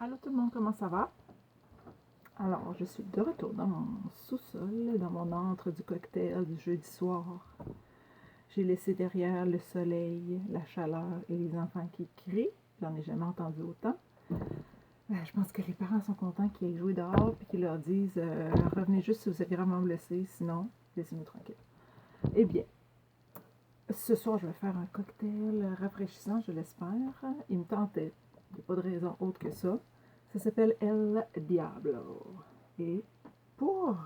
Allô tout le monde, comment ça va? Alors, je suis de retour dans mon sous-sol, dans mon antre du cocktail du jeudi soir. J'ai laissé derrière le soleil, la chaleur et les enfants qui crient. J'en ai jamais entendu autant. Je pense que les parents sont contents qu'ils aient joué dehors et qu'ils leur disent revenez juste si vous êtes gravement blessés, sinon, laissez-nous tranquilles. Eh bien, ce soir, je vais faire un cocktail rafraîchissant, je l'espère. Il me tentait. Il n'y a pas de raison autre que ça. Ça s'appelle El Diablo. Et pour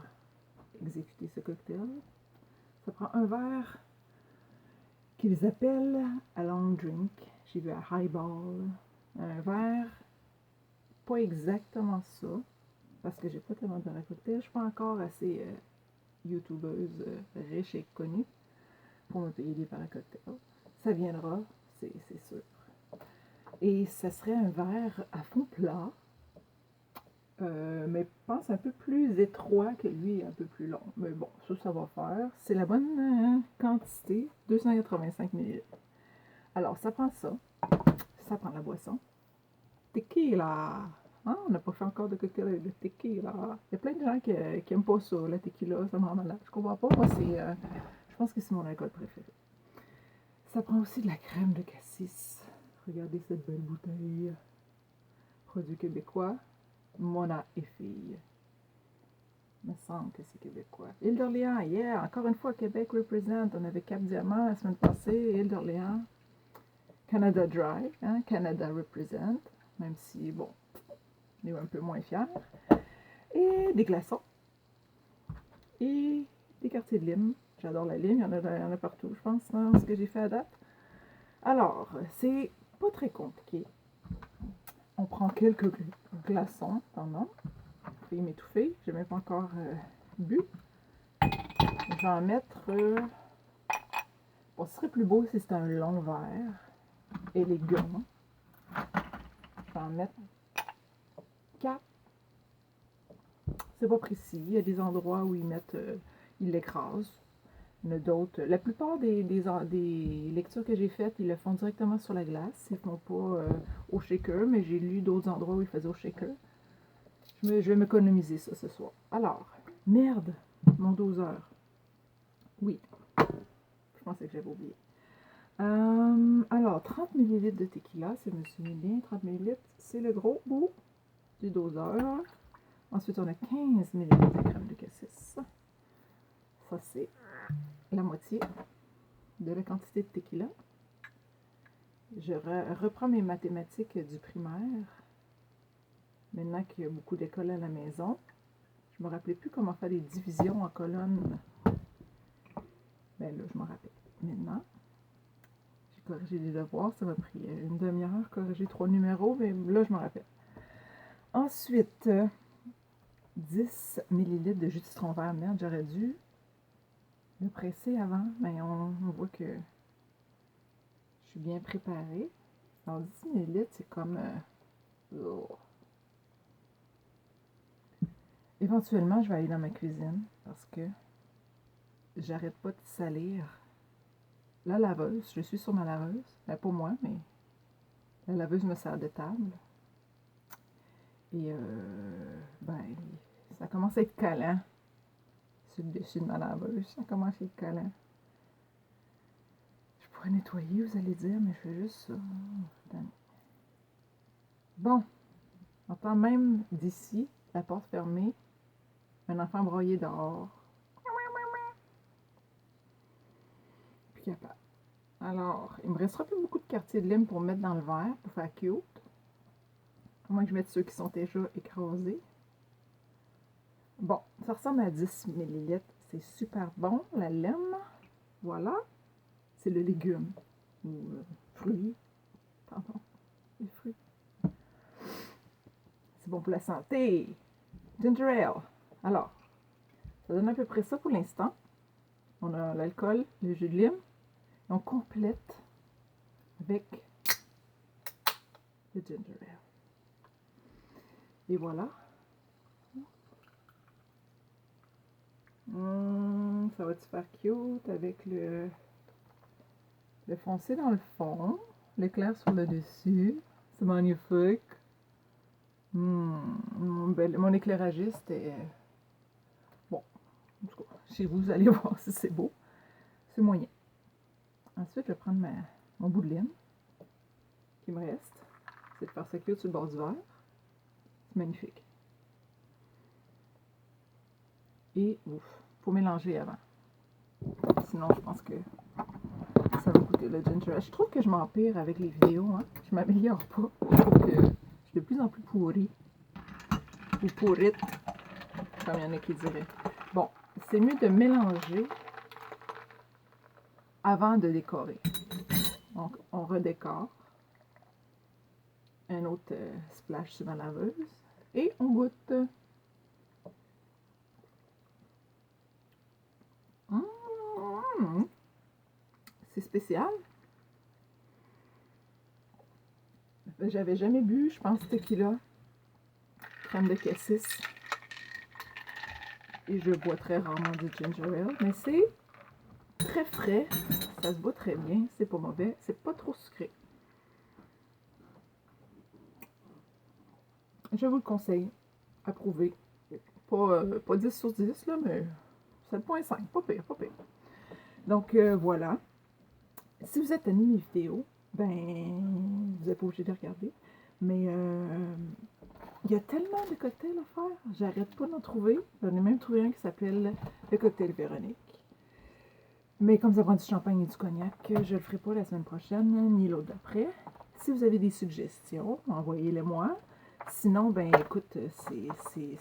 exécuter ce cocktail, ça prend un verre qu'ils appellent a long drink. J'ai vu à highball. Un verre, pas exactement ça, parce que j'ai pas tellement de cocktail. Je suis pas encore assez youtubeuse riche et connue pour me payer des verres à cocktail. Ça viendra, c'est sûr. Et ça serait un verre à fond plat, mais je pense un peu plus étroit que lui, un peu plus long. Mais bon, ça va faire. C'est la bonne quantité, 285 ml. Alors, ça prend ça. Ça prend la boisson. Tequila. Ah, on n'a pas fait encore de cocktail avec le tequila. Il y a plein de gens qui n'aiment pas ça, le tequila, ça me rend malade. Je comprends pas. Moi, je pense que c'est mon alcool préféré. Ça prend aussi de la crème de cassis. Regardez cette belle bouteille. Produit québécois. Mona et fille. Il me semble que c'est québécois. Île d'Orléans, yeah! Encore une fois, Québec represent. On avait Cap Diamant la semaine passée, Île d'Orléans. Canada Dry, hein? Canada represent. Même si, bon, on est un peu moins fiers. Et des glaçons. Et des quartiers de lime. J'adore la lime, il y en a partout, je pense, dans ce que j'ai fait à date. Alors, c'est pas très compliqué. On prend quelques glaçons pendant. Je vais m'étouffer. Je n'ai même pas encore bu. Je vais en mettre. Bon, ce serait plus beau si c'était un long verre. Élégant. Je vais en mettre 4. C'est pas précis. Il y a des endroits où ils mettent. Ils l'écrasent. Il y en a d'autres. La plupart des lectures que j'ai faites, ils le font directement sur la glace. Ils ne font pas au shaker, mais j'ai lu d'autres endroits où ils faisaient au shaker. Je vais m'économiser ça ce soir. Alors, merde, mon doseur. Oui, je pensais que j'avais oublié. Alors, 30 ml de tequila, si je me souviens bien, 30 ml, c'est le gros bout du doseur. Ensuite, on a 15 ml de crème de cassis. Ça, c'est la moitié de la quantité de tequila. Je reprends mes mathématiques du primaire. Maintenant qu'il y a beaucoup d'écoles à la maison, je ne me rappelais plus comment faire les divisions en colonnes. Ben là, je m'en rappelle. Maintenant, j'ai corrigé les devoirs. Ça m'a pris une demi-heure corriger 3 numéros, mais là, je m'en rappelle. Ensuite, 10 ml de jus de citron vert. Merde, j'aurais dû le presser avant, mais on voit que je suis bien préparée. Alors, 10 ml, c'est comme... Éventuellement, je vais aller dans ma cuisine parce que j'arrête pas de salir la laveuse. Je suis sur ma laveuse. Ben, pas moi, mais la laveuse me sert de table. Et ben, ça commence à être collant sur le dessus de ma laveuse. Ça commence à être collant. Je pourrais nettoyer, vous allez dire, mais je fais juste ça. Bon, on entend même d'ici, la porte fermée, un enfant broyé dehors. Plus capable. Alors, il me restera plus beaucoup de quartiers de lime pour mettre dans le verre, pour faire cute. À moins que je mette ceux qui sont déjà écrasés. Bon, ça ressemble à 10 ml. C'est super bon, la lime. Voilà. C'est le légume. Ou fruit. Pardon. Les fruits. C'est bon pour la santé. Ginger ale. Alors, ça donne à peu près ça pour l'instant. On a l'alcool, le jus de lime. Et on complète avec le ginger ale. Et voilà. Ça va-tu faire cute avec le foncé dans le fond, l'éclair sur le dessus. C'est magnifique. ben, mon éclairagiste est... Bon, en tout cas, chez vous, vous allez voir si c'est beau. C'est moyen. Ensuite, je vais prendre mon bout de laine qui me reste. C'est de faire ça cuire sur le bord du verre. C'est magnifique. Et ouf, faut mélanger avant. Sinon, je pense que ça va goûter le ginger ale. Je trouve que je m'empire avec les vidéos. Hein? Je m'améliore pas. Je trouve que je suis de plus en plus pourrie. Ou pourrite, comme il y en a qui diraient. Bon, c'est mieux de mélanger avant de décorer. Donc, on redécore. Un autre splash sur ma laveuse. Et on goûte. Mmh. C'est spécial. J'avais jamais bu, je pense, tequila, crème de cassis. Et je bois très rarement du ginger ale. Mais c'est très frais. Ça se boit très bien. C'est pas mauvais. C'est pas trop sucré. Je vous le conseille. Approuvé. Pas 10 sur 10, là, mais 7,5. Pas pire, pas pire. Donc, voilà. Si vous êtes aimé mes vidéos, ben, vous n'êtes pas obligé de regarder. Mais il y a tellement de cocktails à faire. J'arrête pas d'en trouver. J'en ai même trouvé un qui s'appelle le cocktail Véronique. Mais comme ça prend du champagne et du cognac, je le ferai pas la semaine prochaine, ni l'autre d'après. Si vous avez des suggestions, envoyez-les moi. Sinon, ben écoute, c'est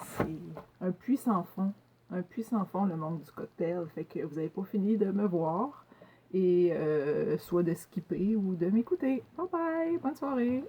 un puits sans fond. Un puits sans fond, le monde du cocktail. Fait que vous n'avez pas fini de me voir. Et soit de skipper ou de m'écouter. Bye bye, bonne soirée!